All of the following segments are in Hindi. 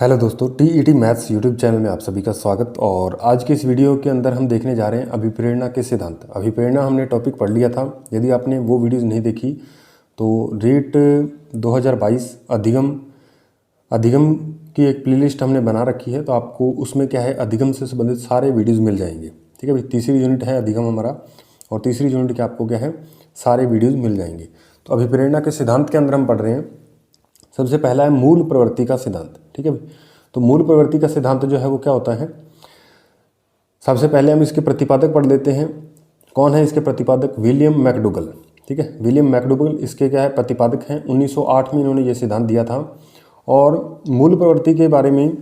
हेलो दोस्तों, टीईटी मैथ्स यूट्यूब चैनल में आप सभी का स्वागत। और आज के इस वीडियो के अंदर हम देखने जा रहे हैं अभिप्रेरणा के सिद्धांत। अभिप्रेरणा हमने टॉपिक पढ़ लिया था। यदि आपने वो वीडियोस नहीं देखी तो रीट 2022 अधिगम की एक प्लेलिस्ट हमने बना रखी है, तो आपको उसमें क्या है अधिगम से संबंधित सारे वीडियोज़ मिल जाएंगे। ठीक है भाई, तीसरी यूनिट है अधिगम हमारा, और तीसरी यूनिट के आपको क्या है सारे वीडियोज़ मिल जाएंगे। तो अभिप्रेरणा के सिद्धांत के अंदर हम पढ़ रहे हैं। सबसे पहला है मूल प्रवृत्ति का सिद्धांत। ठीक है भाई, तो मूल प्रवृत्ति का सिद्धांत जो है वो क्या होता है, सबसे पहले हम इसके प्रतिपादक पढ़ लेते हैं। कौन है इसके प्रतिपादक? William McDougall. ठीक है, विलियम मैकडूगल इसके क्या है प्रतिपादक हैं। 1908 में इन्होंने ये सिद्धांत दिया था। और मूल प्रवृत्ति के बारे में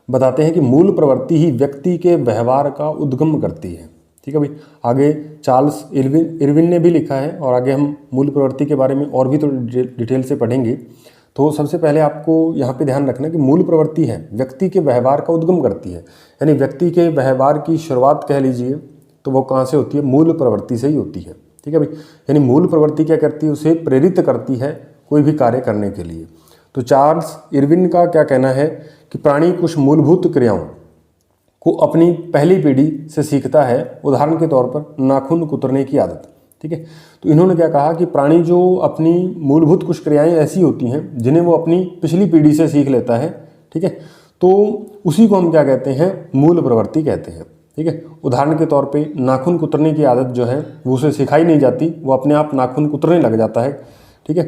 बताते हैं कि मूल प्रवृत्ति ही व्यक्ति के व्यवहार का उद्गम करती है। ठीक है भाई, आगे चार्ल्स इरविन ने भी लिखा है, और आगे हम मूल प्रवृत्ति के बारे में और भी थोड़ी डिटेल से पढ़ेंगे। तो सबसे पहले आपको यहाँ पे ध्यान रखना कि मूल प्रवृत्ति है व्यक्ति के व्यवहार का उद्गम करती है, यानी व्यक्ति के व्यवहार की शुरुआत कह लीजिए तो वो कहाँ से होती है? मूल प्रवृत्ति से ही होती है। ठीक है भाई, यानी मूल प्रवृत्ति क्या करती है? उसे प्रेरित करती है कोई भी कार्य करने के लिए। तो चार्ल्स इरविन का क्या कहना है कि प्राणी कुछ मूलभूत क्रियाओं को अपनी पहली पीढ़ी से सीखता है। उदाहरण के तौर पर नाखून कुतरने की आदत। ठीक है, तो इन्होंने क्या कहा कि प्राणी जो अपनी मूलभूत कुछ क्रियाएं ऐसी होती हैं जिन्हें वो अपनी पिछली पीढ़ी से सीख लेता है। ठीक है, तो उसी को हम क्या कहते हैं? मूल प्रवृत्ति कहते हैं। ठीक है, उदाहरण के तौर पे नाखून कुतरने की आदत जो है वो उसे सिखाई नहीं जाती, वो अपने आप नाखून कुतरने लग जाता है। ठीक है,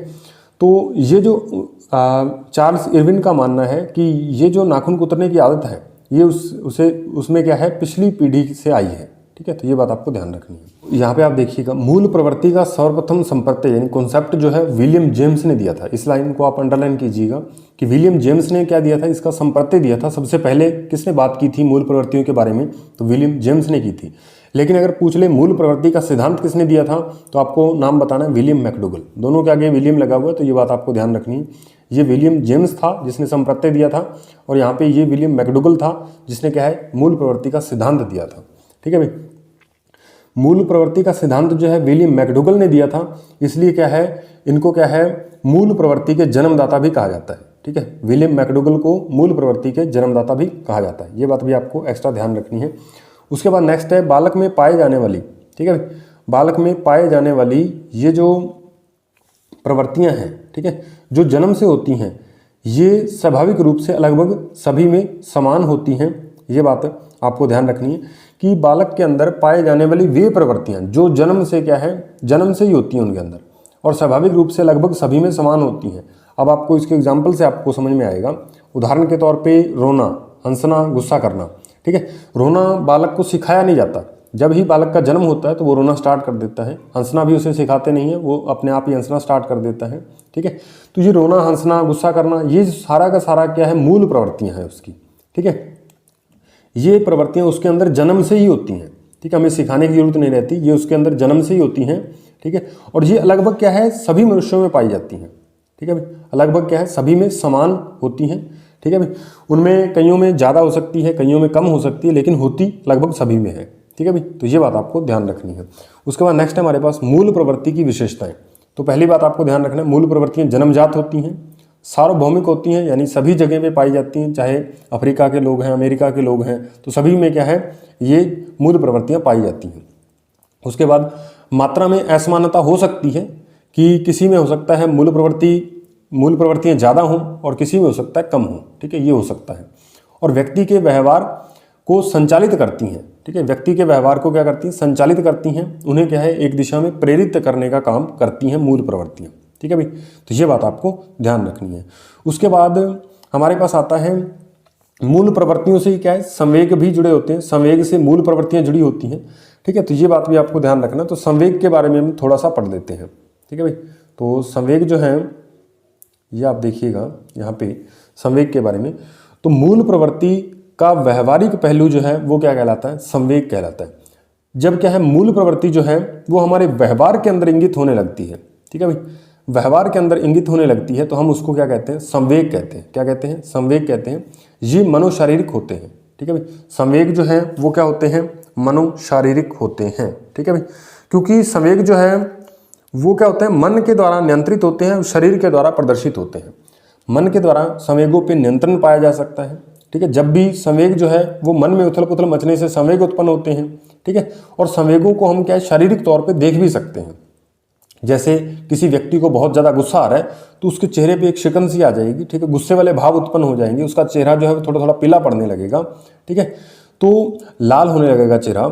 तो ये जो चार्ल्स इरविन का मानना है कि ये जो नाखून कुतरने की आदत है ये उसमें क्या है पिछली पीढ़ी से आई है। ठीक है, तो ये बात आपको ध्यान रखनी है। यहाँ पे आप देखिएगा मूल प्रवृत्ति का सर्वप्रथम संप्रत्यय यानी कॉन्सेप्ट जो है विलियम जेम्स ने दिया था। इस लाइन को आप अंडरलाइन कीजिएगा कि विलियम जेम्स ने क्या दिया था, इसका संप्रत्यय दिया था। सबसे पहले किसने बात की थी मूल प्रवृत्तियों के बारे में? तो विलियम जेम्स ने की थी। लेकिन अगर पूछ ले मूल प्रवृत्ति का सिद्धांत किसने दिया था, तो आपको नाम बताना है विलियम मैकडूगल। दोनों के आगे विलियम लगा हुआ है, तो ये बात आपको ध्यान रखनी है। ये विलियम जेम्स था जिसने संप्रत्यय दिया था, और यहाँ पे ये विलियम मैकडूगल था जिसने क्या है मूल प्रवृत्ति का सिद्धांत दिया था। ठीक है भाई, मूल प्रवृत्ति का सिद्धांत जो है विलियम मैकडूगल ने दिया था, इसलिए क्या है इनको क्या है मूल प्रवृत्ति के जन्मदाता भी कहा जाता है। ठीक है, विलियम मैकडूगल को मूल प्रवृत्ति के जन्मदाता भी कहा जाता है। ये बात भी आपको एक्स्ट्रा ध्यान रखनी है। उसके बाद नेक्स्ट है बालक में पाए जाने वाली। ठीक है, बालक में पाए जाने वाली ये जो प्रवृत्तियां हैं, ठीक है, जो जन्म से होती हैं, ये स्वाभाविक रूप से लगभग सभी में समान होती हैं। ये बात आपको ध्यान रखनी है कि बालक के अंदर पाए जाने वाली वे प्रवृत्तियां जो जन्म से क्या है जन्म से ही होती हैं उनके अंदर, और स्वाभाविक रूप से लगभग सभी में समान होती हैं। अब आपको इसके एग्जाम्पल से आपको समझ में आएगा। उदाहरण के तौर पे रोना, हंसना, गुस्सा करना। ठीक है, रोना बालक को सिखाया नहीं जाता। जब ही बालक का जन्म होता है तो वो रोना स्टार्ट कर देता है। हंसना भी उसे सिखाते नहीं है, वो अपने आप ही हंसना स्टार्ट कर देता है। ठीक है, तो ये रोना, हंसना, गुस्सा करना ये सारा का सारा क्या है मूल प्रवृत्तियां हैं उसकी। ठीक है, ये प्रवृत्तियां उसके अंदर जन्म से ही होती हैं। ठीक है, हमें सिखाने की जरूरत नहीं रहती, ये उसके अंदर जन्म से ही होती हैं। ठीक है, और ये लगभग क्या है सभी मनुष्यों में पाई जाती हैं। ठीक है भाई, लगभग क्या है सभी में समान होती हैं। ठीक है भाई, उनमें कईयों में ज़्यादा हो सकती है, कईयों में कम हो सकती है, लेकिन होती लगभग सभी में है। ठीक है भाई, तो ये बात आपको ध्यान रखनी है। उसके बाद नेक्स्ट है हमारे पास मूल प्रवृत्ति की विशेषताएं। तो पहली बात आपको ध्यान रखना है, मूल प्रवृत्तियां जन्मजात होती हैं, सार्वभौमिक होती हैं, यानी सभी जगह पे पाई जाती हैं, चाहे अफ्रीका के लोग हैं, अमेरिका के लोग हैं, तो सभी में क्या है ये मूल प्रवृत्तियां पाई जाती हैं। उसके बाद मात्रा में असमानता हो सकती है कि किसी में हो सकता है मूल प्रवृत्तियां ज़्यादा हों और किसी में हो सकता है कम हों। ठीक है, ये हो सकता है। और व्यक्ति के व्यवहार को संचालित करती हैं। ठीक है, व्यक्ति के व्यवहार को क्या करती हैं? संचालित करती हैं। उन्हें क्या है एक दिशा में प्रेरित करने का काम करती हैं मूल प्रवृत्तियां। ठीक है भाई, तो ये बात आपको ध्यान रखनी है। उसके बाद हमारे पास आता है मूल प्रवृत्तियों से क्या है संवेग भी जुड़े होते हैं, संवेग से मूल प्रवृत्तियां जुड़ी होती हैं। ठीक है, तो ये बात भी आपको ध्यान रखना। तो संवेग के बारे में हम थोड़ा सा पढ़ लेते हैं। ठीक है भाई, तो संवेग जो है ये आप देखिएगा यहाँ पे संवेग के बारे में। तो मूल प्रवृत्ति का व्यवहारिक पहलू जो है वो क्या कहलाता है? संवेग कहलाता है। जब क्या है मूल प्रवृत्ति जो है वो हमारे व्यवहार के अंदर इंगित होने लगती है। ठीक है भाई, व्यवहार के अंदर इंगित होने लगती है तो हम उसको क्या कहते हैं? संवेग कहते हैं। क्या कहते हैं? संवेग कहते हैं। ये मनोशारीरिक होते हैं। ठीक है भाई, संवेग जो है वो क्या होते हैं? मनोशारीरिक होते हैं। ठीक है भाई, क्योंकि संवेग जो है वो क्या होते हैं मन के द्वारा नियंत्रित होते हैं, शरीर के द्वारा प्रदर्शित होते हैं। मन के द्वारा संवेगों पे नियंत्रण पाया जा सकता है। ठीक है, जब भी संवेग जो है वो मन में उथल पुथल मचने से संवेग उत्पन्न होते हैं। ठीक है, और संवेगों को हम क्या है शारीरिक तौर पे देख भी सकते हैं। जैसे किसी व्यक्ति को बहुत ज़्यादा गुस्सा आ रहा है तो उसके चेहरे पे एक शिकन सी आ जाएगी। ठीक है, गुस्से वाले भाव उत्पन्न हो जाएंगे, उसका चेहरा जो है वो थोड़ा थोड़ा पीला पड़ने लगेगा। ठीक है, तो लाल होने लगेगा चेहरा।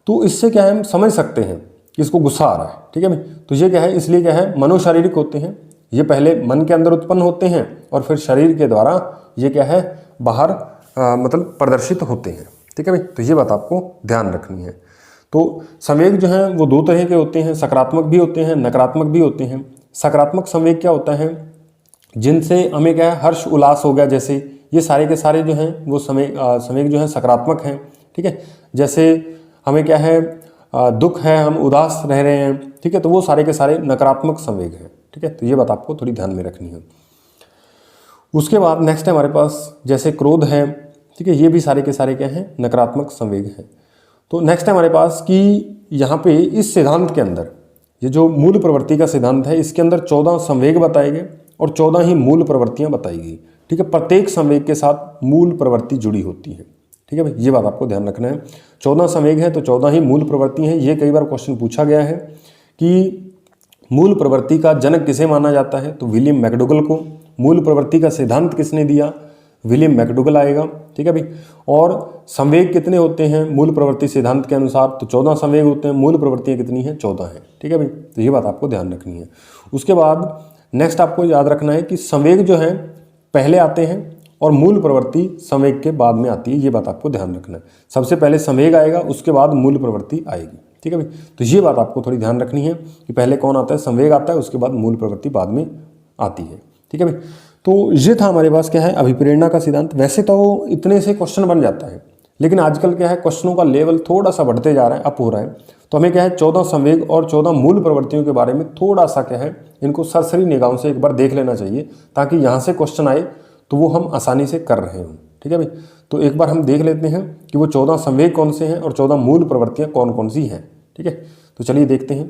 तो इससे क्या है हम समझ सकते हैं कि इसको गुस्सा आ रहा है। ठीक है भाई, तो ये क्या है, इसलिए क्या है मनोशारीरिक होते हैं। ये पहले मन के अंदर उत्पन्न होते हैं और फिर शरीर के द्वारा ये क्या है बाहर मतलब प्रदर्शित होते हैं। ठीक है भाई, तो ये बात आपको ध्यान रखनी है। तो संवेग जो हैं वो दो तरह के होते हैं, सकारात्मक भी होते हैं, नकारात्मक भी होते हैं। सकारात्मक संवेग क्या होता है, जिनसे हमें क्या है हर्ष उल्लास हो गया, जैसे ये सारे के सारे जो हैं वो संवेग जो है सकारात्मक हैं। ठीक है, जैसे हमें क्या है दुख है, हम उदास रह रहे हैं। ठीक है, तो वो सारे के सारे नकारात्मक संवेग हैं। ठीक है, तो ये बात आपको थोड़ी ध्यान में रखनी है। उसके बाद नेक्स्ट है हमारे पास जैसे क्रोध है। ठीक है, ये भी सारे के सारे क्या हैं नकारात्मक संवेग हैं। तो नेक्स्ट है हमारे पास कि यहाँ पे इस सिद्धांत के अंदर ये जो मूल प्रवृत्ति का सिद्धांत है, इसके अंदर 14 संवेग बताए गए और 14 ही मूल प्रवृत्तियाँ बताई गई। ठीक है, प्रत्येक संवेग के साथ मूल प्रवृत्ति जुड़ी होती है। ठीक है भाई, ये बात आपको ध्यान रखना है। 14 संवेग है तो 14 ही मूल प्रवृत्ति हैं। ये कई बार क्वेश्चन पूछा गया है कि मूल प्रवृत्ति का जनक किसे माना जाता है, तो विलियम मैकडोगल को। मूल प्रवृत्ति का सिद्धांत किसने दिया, विलियम मैकडोगल आएगा। ठीक है भाई, और संवेग कितने होते हैं मूल प्रवृत्ति सिद्धांत के अनुसार, तो 14 संवेग होते हैं। मूल प्रवृत्तियाँ कितनी हैं, 14 हैं। ठीक है भाई, तो ये बात आपको ध्यान रखनी है। उसके बाद नेक्स्ट आपको याद रखना है कि संवेग जो है पहले आते हैं और मूल प्रवृत्ति संवेग के बाद में आती है। ये बात आपको ध्यान रखना है, सबसे पहले संवेग आएगा उसके बाद मूल प्रवृत्ति आएगी। ठीक है भाई, तो ये बात आपको थोड़ी ध्यान रखनी है कि पहले कौन आता है, संवेग आता है, उसके बाद मूल प्रवृत्ति बाद में आती है। ठीक है भाई, तो ये था हमारे पास क्या है अभिप्रेरणा का सिद्धांत। वैसे तो इतने से क्वेश्चन बन जाता है, लेकिन आजकल क्या है क्वेश्चनों का लेवल थोड़ा सा बढ़ते जा रहा है, अप हो रहा है। तो हमें क्या है 14 संवेग और 14 मूल प्रवृत्तियों के बारे में थोड़ा सा क्या है इनको सरसरी निगाहों से एक बार देख लेना चाहिए, ताकि यहाँ से क्वेश्चन आए तो वो हम आसानी से कर रहे हों। ठीक है भाई, तो एक बार हम देख लेते हैं कि वो 14 संवेग कौन से हैं और 14 मूल प्रवृत्तियाँ कौन कौन सी हैं। ठीक है, तो चलिए देखते हैं।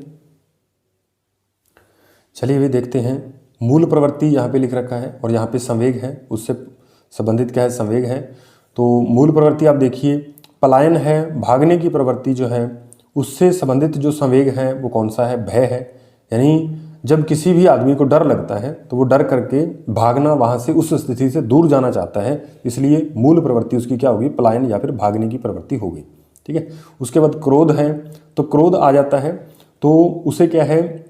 चलिए वे देखते हैं। मूल प्रवृत्ति यहाँ पे लिख रखा है और यहाँ पे संवेग है, उससे संबंधित क्या है संवेग है। तो मूल प्रवृत्ति आप देखिए पलायन है, भागने की प्रवृत्ति जो है उससे संबंधित जो संवेग है वो कौन सा है, भय है। यानी जब किसी भी आदमी को डर लगता है तो वो डर करके भागना, वहाँ से उस स्थिति से दूर जाना चाहता है, इसलिए मूल प्रवृत्ति उसकी क्या होगी, पलायन या फिर भागने की प्रवृत्ति होगी। ठीक है, उसके बाद क्रोध है, तो क्रोध आ जाता है तो उसे क्या है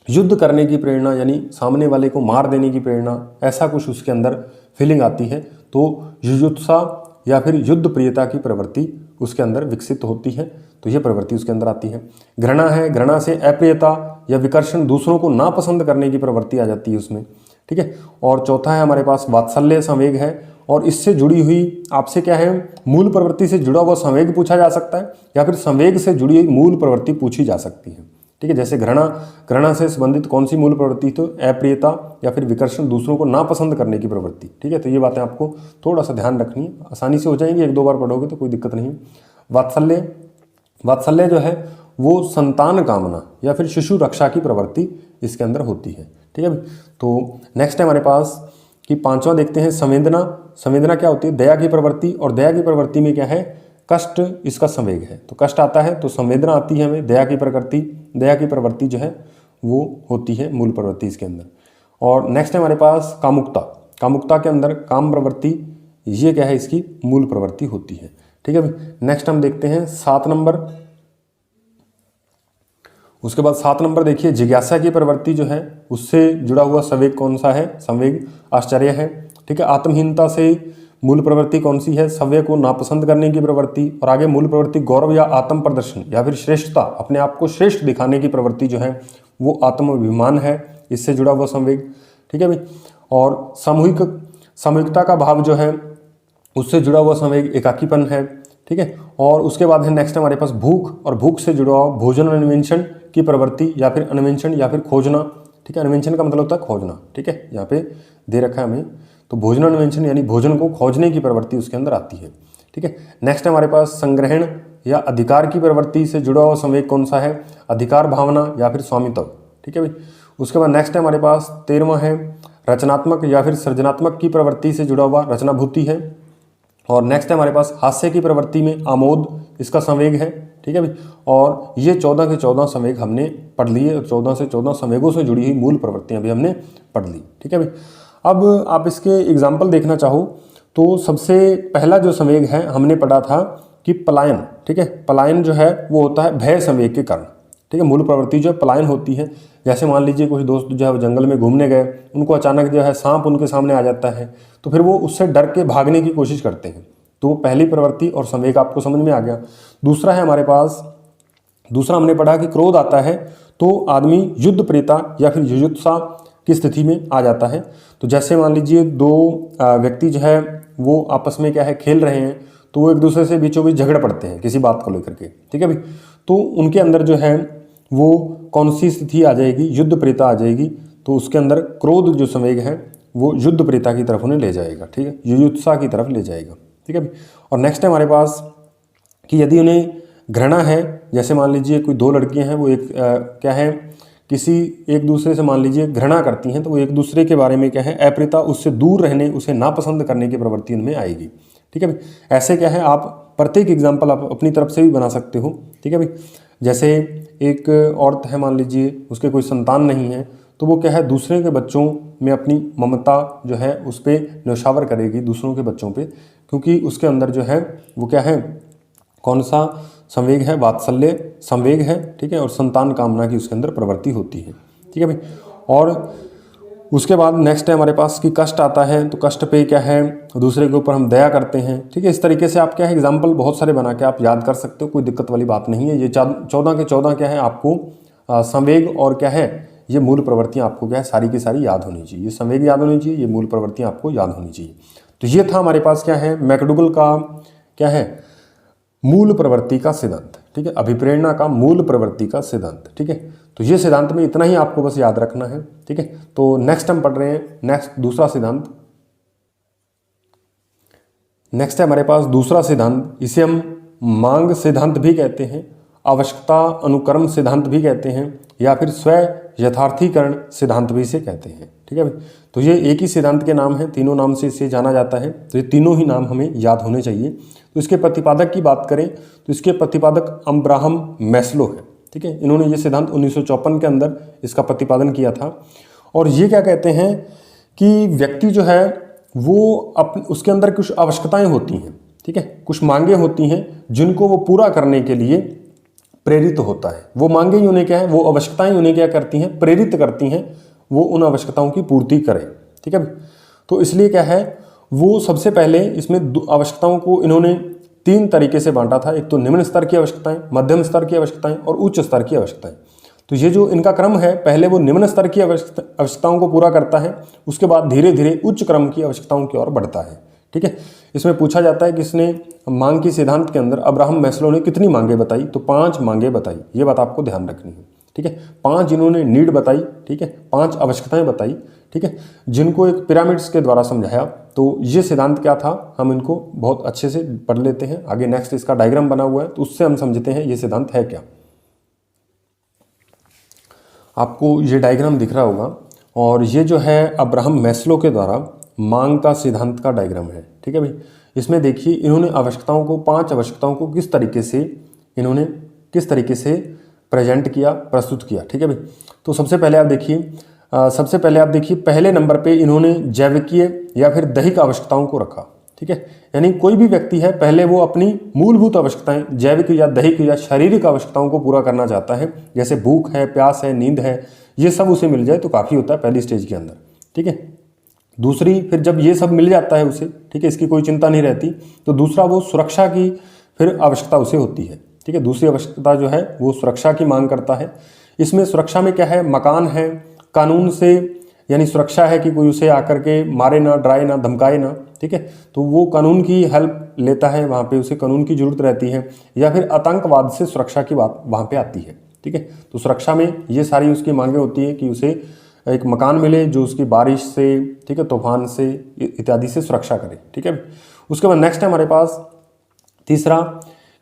युद्ध करने की प्रेरणा, यानी सामने वाले को मार देने की प्रेरणा, ऐसा कुछ उसके अंदर फीलिंग आती है। तो युयुत्सा या फिर युद्ध प्रियता की प्रवृत्ति उसके अंदर विकसित होती है, तो यह प्रवृत्ति उसके अंदर आती है। घृणा है, घृणा से अप्रियता या विकर्षण, दूसरों को नापसंद करने की प्रवृत्ति आ जाती है उसमें। ठीक है, और चौथा है हमारे पास वात्सल्य संवेग है, और इससे जुड़ी हुई आपसे क्या है मूल प्रवृत्ति से जुड़ा हुआ संवेग पूछा जा सकता है या फिर संवेग से जुड़ी हुई मूल प्रवृत्ति पूछी जा सकती है। ठीक है, जैसे घृणा से संबंधित कौन सी मूल प्रवृत्ति, तो अप्रियता या फिर विकर्षण, दूसरों को नापसंद करने की प्रवृत्ति। ठीक है, तो ये बातें आपको थोड़ा सा ध्यान रखनी है, आसानी से हो जाएंगी, एक दो बार पढ़ोगे तो कोई दिक्कत नहीं। वात्सल्य जो है वो संतान कामना या फिर शिशु रक्षा की प्रवृत्ति इसके अंदर होती है। ठीक है, तो नेक्स्ट है हमारे पास कि पांचवा देखते हैं संवेदना। संवेदना क्या होती है, दया की प्रवृत्ति, और दया की प्रवृत्ति में क्या है कष्ट इसका संवेग है। तो कष्ट आता है तो संवेदना आती है हमें, दया की प्रवृत्ति जो है वो होती है मूल प्रवृत्ति इसके अंदर। और नेक्स्ट है हमारे पास कामुकता के अंदर काम प्रवृत्ति, ये क्या है इसकी मूल प्रवृत्ति होती है। ठीक है भाई, नेक्स्ट हम देखते हैं 7 नंबर। उसके बाद 7 नंबर देखिए जिज्ञासा की प्रवृत्ति जो है उससे जुड़ा हुआ संवेग कौन सा है, संवेग आश्चर्य है। ठीक है, आत्महीनता से मूल प्रवृत्ति कौन सी है, सव्य को नापसंद करने की प्रवृत्ति। और आगे मूल प्रवृत्ति गौरव या आत्म प्रदर्शन या फिर श्रेष्ठता, अपने आप को श्रेष्ठ दिखाने की प्रवृत्ति जो है वो आत्माभिमान है, इससे जुड़ा हुआ संवेग। ठीक है भाई, और सामूहिकता का भाव जो है उससे जुड़ा हुआ संवेग एकाकीपन है। ठीक है, और उसके बाद है नेक्स्ट हमारे पास भूख, और भूख से जुड़ा हुआ भोजन अन्वेषण की प्रवृत्ति या फिर अन्वेषण या फिर खोजना। ठीक है, अन्वेषण का मतलब होता है खोजना। ठीक है, यहाँ पे दे रखा है हमें, तो भोजन अन्वेषण यानी भोजन को खोजने की प्रवृत्ति उसके अंदर आती है। ठीक है, नेक्स्ट हमारे पास संग्रहण या अधिकार की प्रवृत्ति से जुड़ा हुआ संवेग कौन सा है, अधिकार भावना या फिर स्वामित्व। ठीक है भाई, उसके बाद नेक्स्ट है हमारे पास 13वां है रचनात्मक या फिर सृजनात्मक की प्रवृत्ति से जुड़ा हुआ रचनाभूति है। और नेक्स्ट है हमारे पास हास्य की प्रवृत्ति में आमोद इसका संवेग है, ठीक है भाई। और ये 14 के 14 संवेग हमने पढ़ लिए, 14 से 14 संवेगों से जुड़ी हुई मूल प्रवृत्तियां भी हमने पढ़ ली, ठीक है भाई। अब आप इसके एग्जाम्पल देखना चाहो तो सबसे पहला जो संवेग है हमने पढ़ा था कि पलायन, ठीक है। पलायन जो है वो होता है भय संवेग के कारण, ठीक है। मूल प्रवृत्ति जो है पलायन होती है। जैसे मान लीजिए कुछ दोस्त जो है वो जंगल में घूमने गए, उनको अचानक जो है सांप उनके सामने आ जाता है, तो फिर वो उससे डर के भागने की कोशिश करते हैं। तो पहली प्रवृत्ति और संवेग आपको समझ में आ गया। दूसरा है हमारे पास, दूसरा हमने पढ़ा कि क्रोध आता है तो आदमी युद्ध प्रेता या फिर युयुत्सा की स्थिति में आ जाता है। तो जैसे मान लीजिए दो व्यक्ति जो है वो आपस में क्या है खेल रहे हैं, तो वो एक दूसरे से बीचों बीच झगड़ पड़ते हैं किसी बात को लेकर के, ठीक है भाई। तो उनके अंदर जो है वो कौन सी स्थिति आ जाएगी, युद्ध प्रेता आ जाएगी। तो उसके अंदर क्रोध जो संवेग है वो युद्ध प्रेता की तरफ उन्हें ले जाएगा, ठीक है, युयुत्सा की तरफ ले जाएगा, ठीक है भाई। और नेक्स्ट है हमारे पास कि यदि उन्हें घृणा है, जैसे मान लीजिए कोई दो लड़कियां हैं, वो एक क्या है किसी एक दूसरे से मान लीजिए घृणा करती हैं, तो वो एक दूसरे के बारे में क्या है अप्रियता, उससे दूर रहने, उसे नापसंद करने की प्रवृत्ति उनमें आएगी, ठीक है भाई। ऐसे क्या है आप प्रत्येक एग्जाम्पल आप अपनी तरफ से भी बना सकते हो, ठीक है भाई। जैसे एक औरत है, मान लीजिए उसके कोई संतान नहीं है, तो वो क्या है दूसरे के बच्चों में अपनी ममता जो है उस पर न्यौछावर करेगी, दूसरों के बच्चों पे, क्योंकि उसके अंदर जो है वो क्या है कौन सा संवेग है, वात्सल्य संवेग है, ठीक है। और संतान कामना की उसके अंदर प्रवृत्ति होती है, ठीक है भाई। और उसके बाद नेक्स्ट है हमारे पास कि कष्ट आता है, तो कष्ट पे क्या है दूसरे के ऊपर हम दया करते हैं, ठीक है। इस तरीके से आप क्या है एग्जाम्पल बहुत सारे बना के आप याद कर सकते हो, कोई दिक्कत वाली बात नहीं है। ये 14 के 14 क्या है आपको संवेग और क्या है ये मूल प्रवृत्तियां आपको क्या है सारी की सारी याद होनी चाहिए। ये संवेग याद होनी चाहिए, ये मूल प्रवृत्तियां आपको याद होनी चाहिए। तो ये था हमारे पास क्या है मैकडूगल का क्या है मूल प्रवृत्ति का सिद्धांत, ठीक है, अभिप्रेरणा का मूल प्रवृत्ति का सिद्धांत, ठीक है। तो ये सिद्धांत में इतना ही आपको बस याद रखना है, ठीक है। तो नेक्स्ट हम पढ़ रहे हैं नेक्स्ट दूसरा सिद्धांत। नेक्स्ट है हमारे पास दूसरा सिद्धांत, इसे हम मांग सिद्धांत भी कहते हैं, आवश्यकता अनुक्रम सिद्धांत भी कहते हैं, या फिर स्व यथार्थीकरण सिद्धांत भी इसे कहते हैं, ठीक है भाई। तो ये एक ही सिद्धांत के नाम है, तीनों नाम से इसे जाना जाता है, तो ये तीनों ही नाम हमें याद होने चाहिए। तो इसके प्रतिपादक की बात करें तो इसके प्रतिपादक अब्राहम मैस्लो है, ठीक है। इन्होंने ये सिद्धांत 1954 के अंदर इसका प्रतिपादन किया था। और ये क्या कहते हैं कि व्यक्ति जो है वो उसके अंदर कुछ आवश्यकताएं होती हैं, ठीक है, कुछ मांगे होती हैं जिनको वो पूरा करने के लिए प्रेरित होता है। वो मांगे ही उन्हें क्या है, वो आवश्यकताएं उन्हें क्या करती हैं, प्रेरित करती हैं वो उन आवश्यकताओं की पूर्ति करें, ठीक है। तो इसलिए क्या है वो सबसे पहले इसमें आवश्यकताओं को इन्होंने 3 तरीके से बांटा था। एक तो निम्न स्तर की आवश्यकताएं, मध्यम स्तर की आवश्यकताएं और उच्च स्तर की आवश्यकताएं। तो ये जो इनका क्रम है, पहले वो निम्न स्तर की आवश्यकताओं को पूरा करता है, उसके बाद धीरे धीरे उच्च क्रम की आवश्यकताओं की ओर बढ़ता है, ठीक है। इसमें पूछा जाता है कि इसने मांग की सिद्धांत के अंदर अब्राहम मैस्लो ने कितनी मांगे बताई, तो 5 मांगे बताई। ये बात आपको ध्यान रखनी है, ठीक है। 5 इन्होंने नीड बताई, ठीक है, 5 आवश्यकताएं बताई, ठीक है, जिनको एक पिरामिड्स के द्वारा समझाया। तो ये सिद्धांत क्या था हम इनको बहुत अच्छे से पढ़ लेते हैं। आगे नेक्स्ट इसका डायग्राम बना हुआ है, तो उससे हम समझते हैं ये सिद्धांत है क्या। आपको ये डायग्राम दिख रहा होगा, और ये जो है अब्राहम मैस्लो के द्वारा मांग का सिद्धांत का डायग्राम है, ठीक है भाई। इसमें देखिए इन्होंने आवश्यकताओं को 5 आवश्यकताओं को किस तरीके से प्रेजेंट किया, प्रस्तुत किया, ठीक है भाई। तो सबसे पहले आप देखिए पहले नंबर पे इन्होंने जैविकीय या फिर दैहिक आवश्यकताओं को रखा, ठीक है। यानी कोई भी व्यक्ति है पहले वो अपनी मूलभूत आवश्यकताएं जैविक या दैहिक या शारीरिक आवश्यकताओं को पूरा करना चाहता है। जैसे भूख है, प्यास है, नींद है, ये सब उसे मिल जाए तो काफ़ी होता है पहली स्टेज के अंदर, ठीक है। दूसरी, फिर जब ये सब मिल जाता है उसे, ठीक है, इसकी कोई चिंता नहीं रहती, तो दूसरा वो सुरक्षा की फिर आवश्यकता उसे होती है, ठीक है। दूसरी आवश्यकता जो है वो सुरक्षा की मांग करता है। इसमें सुरक्षा में क्या है, मकान है, कानून से यानी सुरक्षा है कि कोई उसे आकर के मारे ना, डराए ना, धमकाए ना, ठीक है। तो वो कानून की हेल्प लेता है, वहाँ पे उसे कानून की जरूरत रहती है। या फिर आतंकवाद से सुरक्षा की बात वहाँ पे आती है, ठीक है। तो सुरक्षा में ये सारी उसकी मांगे होती है कि उसे एक मकान मिले जो उसकी बारिश से, ठीक है, तूफान से इत्यादि से सुरक्षा करे, ठीक है। उसके बाद नेक्स्ट है हमारे पास तीसरा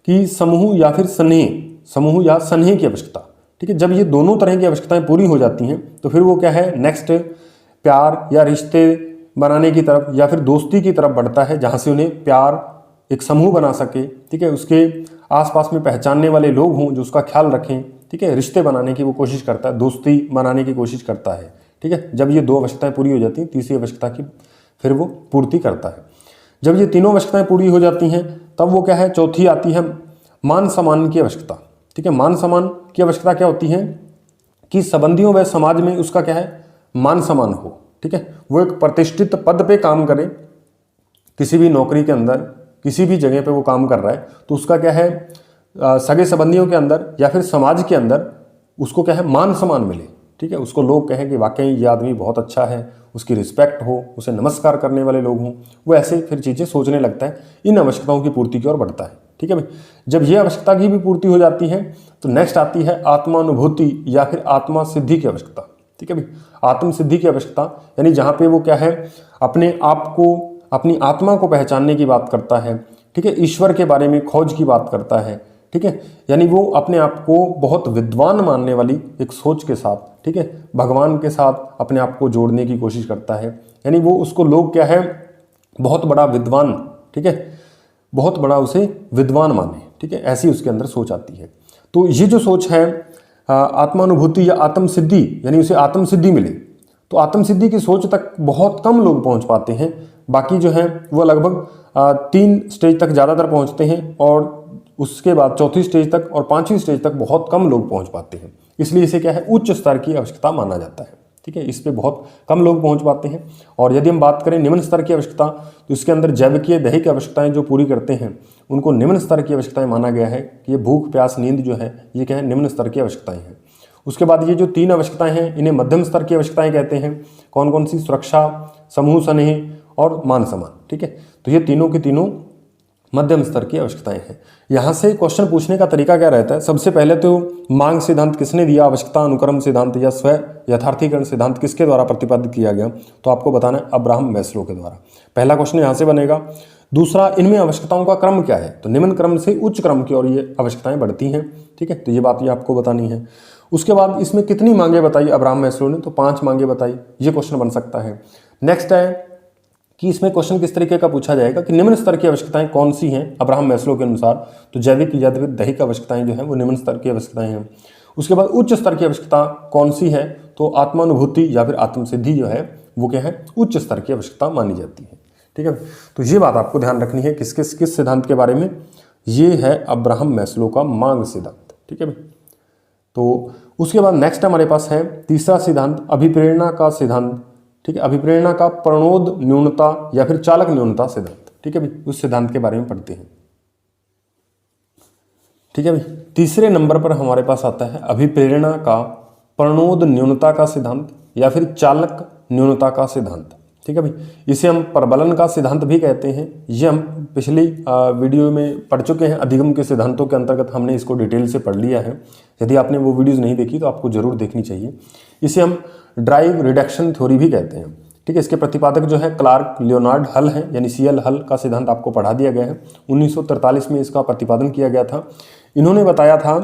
कि समूह या फिर स्नेह की आवश्यकता, ठीक है। जब ये दोनों तरह की आवश्यकताएं पूरी हो जाती हैं तो फिर वो क्या है नेक्स्ट प्यार या रिश्ते बनाने की तरफ या फिर दोस्ती की तरफ बढ़ता है, जहाँ से उन्हें प्यार एक समूह बना सके, ठीक है, उसके आसपास में पहचानने वाले लोग हों जो उसका ख्याल रखें, ठीक है, रिश्ते बनाने की वो कोशिश करता है, दोस्ती बनाने की कोशिश करता है, ठीक है। जब ये 2 आवश्यकताएं पूरी हो जाती हैं, तीसरी आवश्यकता की फिर वो पूर्ति करता है। जब ये तीनों आवश्यकताएं पूरी हो जाती हैं तब वो क्या है, चौथी आती है मान सम्मान की आवश्यकता, ठीक है। मान सम्मान की आवश्यकता क्या होती है कि संबंधियों व समाज में उसका क्या है, मान सम्मान हो, ठीक है, वो एक प्रतिष्ठित पद पे काम करे, किसी भी नौकरी के अंदर किसी भी जगह पे वो काम कर रहा है तो उसका क्या है, सगे संबंधियों के अंदर या फिर समाज के अंदर उसको क्या है, मान सम्मान मिले, ठीक है, उसको लोग कहें कि वाकई ये आदमी बहुत अच्छा है, उसकी रिस्पेक्ट हो, उसे नमस्कार करने वाले लोग हों, वो ऐसे फिर चीज़ें सोचने लगता है, इन आवश्यकताओं की पूर्ति की ओर बढ़ता है, ठीक है भाई। जब ये आवश्यकता की भी पूर्ति हो जाती है तो नेक्स्ट आती है आत्मानुभूति या फिर आत्मा सिद्धि की आवश्यकता, ठीक है भाई। आत्म सिद्धि की आवश्यकता यानी जहाँ पे वो क्या है, अपने आप को, अपनी आत्मा को पहचानने की बात करता है, ठीक है, ईश्वर के बारे में खोज की बात करता है, ठीक है, यानी वो अपने आप को बहुत विद्वान मानने वाली एक सोच के साथ, ठीक है, भगवान के साथ अपने आप को जोड़ने की कोशिश करता है, यानी वो उसको लोग क्या है, बहुत बड़ा विद्वान, ठीक है, बहुत बड़ा उसे विद्वान माने, ठीक है, ऐसी उसके अंदर सोच आती है। तो ये जो सोच है आत्मानुभूति या आत्म सिद्धि, यानी उसे आत्म सिद्धि मिले, तो आत्म सिद्धि की सोच तक बहुत कम लोग पहुंच पाते हैं, बाकी जो है वो लगभग 3 स्टेज तक ज़्यादातर पहुंचते हैं और उसके बाद चौथी स्टेज तक और 5वीं स्टेज तक बहुत कम लोग पहुंच पाते हैं, इसलिए इसे क्या है, उच्च स्तर की आवश्यकता माना जाता है, ठीक है, इस पे बहुत कम लोग पहुंच पाते हैं। और यदि हम बात करें निम्न स्तर की आवश्यकता, तो इसके अंदर जैविकीय दैहिक आवश्यकताएं जो पूरी करते हैं उनको निम्न स्तर की आवश्यकताएं माना गया है कि ये भूख प्यास नींद जो है ये क्या है, निम्न स्तर की आवश्यकताएं हैं। उसके बाद ये जो 3 आवश्यकताएं हैं इन्हें मध्यम स्तर की आवश्यकताएं कहते हैं। कौन कौन सी, सुरक्षा, समूह स्नेह और मान सम्मान, ठीक है, तो ये तीनों की तीनों मध्यम स्तर की आवश्यकताएं हैं। यहाँ से क्वेश्चन पूछने का तरीका क्या रहता है, सबसे पहले तो मांग सिद्धांत किसने दिया, आवश्यकता अनुक्रम सिद्धांत या स्व यथार्थीकरण सिद्धांत किसके द्वारा प्रतिपादित किया गया, तो आपको बताना है अब्राहम मैस्लो के द्वारा। पहला क्वेश्चन यहाँ से बनेगा। दूसरा, इनमें आवश्यकताओं का क्रम क्या है, तो निम्न क्रम से उच्च क्रम की ओर ये आवश्यकताएं बढ़ती हैं, ठीक है, तो ये बात ये आपको बतानी है। उसके बाद इसमें कितनी मांगे बताई अब्राहम मैस्लो ने, तो 5 मांगे बताई, ये क्वेश्चन बन सकता है। नेक्स्ट है कि इसमें क्वेश्चन किस तरीके का पूछा जाएगा कि निम्न स्तर की आवश्यकताएं कौन सी हैं अब्राहम मैस्लो के अनुसार, तो जैविक या दैहिक आवश्यकताएं जो हैं वो निम्न स्तर की आवश्यकताएं हैं। उसके बाद उच्च स्तर की आवश्यकता कौन सी है, तो आत्मानुभूति या फिर आत्मसिद्धि जो है वो क्या है, उच्च स्तर की आवश्यकता मानी जाती है, ठीक है। तो ये बात आपको ध्यान रखनी है किस सिद्धांत के बारे में, ये है अब्राहम मैस्लो का मांग सिद्धांत, ठीक है भाई। तो उसके बाद नेक्स्ट हमारे पास है तीसरा सिद्धांत अभिप्रेरणा का सिद्धांत, ठीक है, अभिप्रेरणा का प्रणोद न्यूनता या फिर चालक न्यूनता सिद्धांत, ठीक है भाई, उस सिद्धांत के बारे में पढ़ते हैं, ठीक है भाई। तीसरे नंबर पर हमारे पास आता है अभिप्रेरणा का प्रणोद न्यूनता का सिद्धांत या फिर चालक न्यूनता का सिद्धांत, ठीक है भाई। इसे हम प्रबलन का सिद्धांत भी कहते हैं, ये हम पिछली वीडियो में पढ़ चुके हैं, अधिगम के सिद्धांतों के अंतर्गत हमने इसको डिटेल से पढ़ लिया है। यदि आपने वो वीडियोज़ नहीं देखी तो आपको जरूर देखनी चाहिए। इसे हम ड्राइव रिडक्शन थ्योरी भी कहते हैं, ठीक है। इसके प्रतिपादक जो है क्लार्क लियोनार्ड हल है, यानी CL हल का सिद्धांत आपको पढ़ा दिया गया है। 1943 में इसका प्रतिपादन किया गया था। इन्होंने बताया था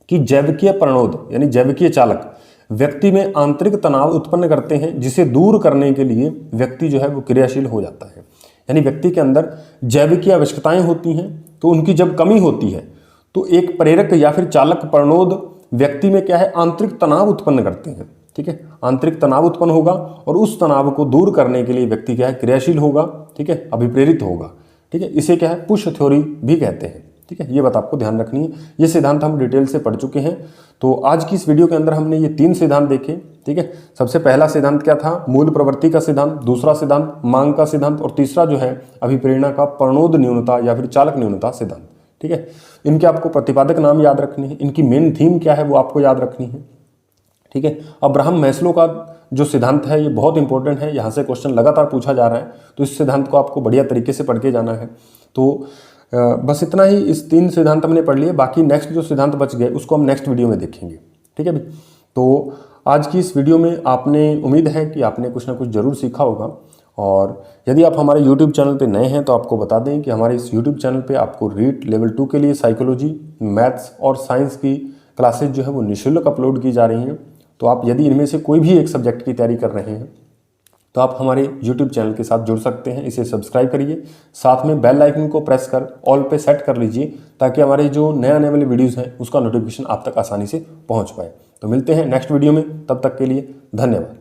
कि जैविकीय प्रणोद यानी जैविकीय चालक व्यक्ति में आंतरिक तनाव उत्पन्न करते हैं, जिसे दूर करने के लिए व्यक्ति जो है वो क्रियाशील हो जाता है। यानी व्यक्ति के अंदर जैविकीय आवश्यकताएं होती हैं, तो उनकी जब कमी होती है तो एक प्रेरक या फिर चालक प्रणोद व्यक्ति में क्या है, आंतरिक तनाव उत्पन्न करते हैं, ठीक है। आंतरिक तनाव उत्पन्न होगा और उस तनाव को दूर करने के लिए व्यक्ति क्या है, क्रियाशील होगा, ठीक है, अभिप्रेरित होगा, ठीक है। इसे क्या है, पुश थ्योरी भी कहते हैं, ठीक है। ये बात आपको ध्यान रखनी है। ये सिद्धांत हम डिटेल से पढ़ चुके हैं। तो आज की इस वीडियो के अंदर हमने ये 3 सिद्धांत देखे, ठीक है। सबसे पहला सिद्धांत क्या था, मूल प्रवृत्ति का सिद्धांत, दूसरा सिद्धांत मांग का सिद्धांत और तीसरा जो है अभिप्रेरणा का प्रणोद न्यूनता या फिर चालक न्यूनता सिद्धांत, ठीक है। इनके आपको प्रतिपादक नाम याद रखने हैं, इनकी मेन थीम क्या है वो आपको याद रखनी है, ठीक है। अब्राहम मैस्लो का जो सिद्धांत है ये बहुत इंपॉर्टेंट है, यहाँ से क्वेश्चन लगातार पूछा जा रहा है, तो इस सिद्धांत को आपको बढ़िया तरीके से पढ़ के जाना है। तो बस इतना ही, इस 3 सिद्धांत हमने पढ़ लिए, बाकी नेक्स्ट जो सिद्धांत बच गए उसको हम नेक्स्ट वीडियो में देखेंगे, ठीक है भाई। तो आज की इस वीडियो में आपने, उम्मीद है कि आपने कुछ ना कुछ जरूर सीखा होगा। और यदि आप हमारे YouTube चैनल पे नए हैं तो आपको बता दें कि हमारे इस YouTube चैनल पे आपको रीट लेवल 2 के लिए साइकोलॉजी, मैथ्स और साइंस की क्लासेज जो है वो निःशुल्क अपलोड की जा रही हैं। तो आप यदि इनमें से कोई भी एक सब्जेक्ट की तैयारी कर रहे हैं तो आप हमारे YouTube चैनल के साथ जुड़ सकते हैं, इसे सब्सक्राइब करिए, साथ में बेल आइकन को प्रेस कर ऑल पे सेट कर लीजिए ताकि हमारे जो नए आने वाले वीडियोज़ हैं उसका नोटिफिकेशन आप तक आसानी से पहुंच पाए। तो मिलते हैं नेक्स्ट वीडियो में, तब तक के लिए धन्यवाद।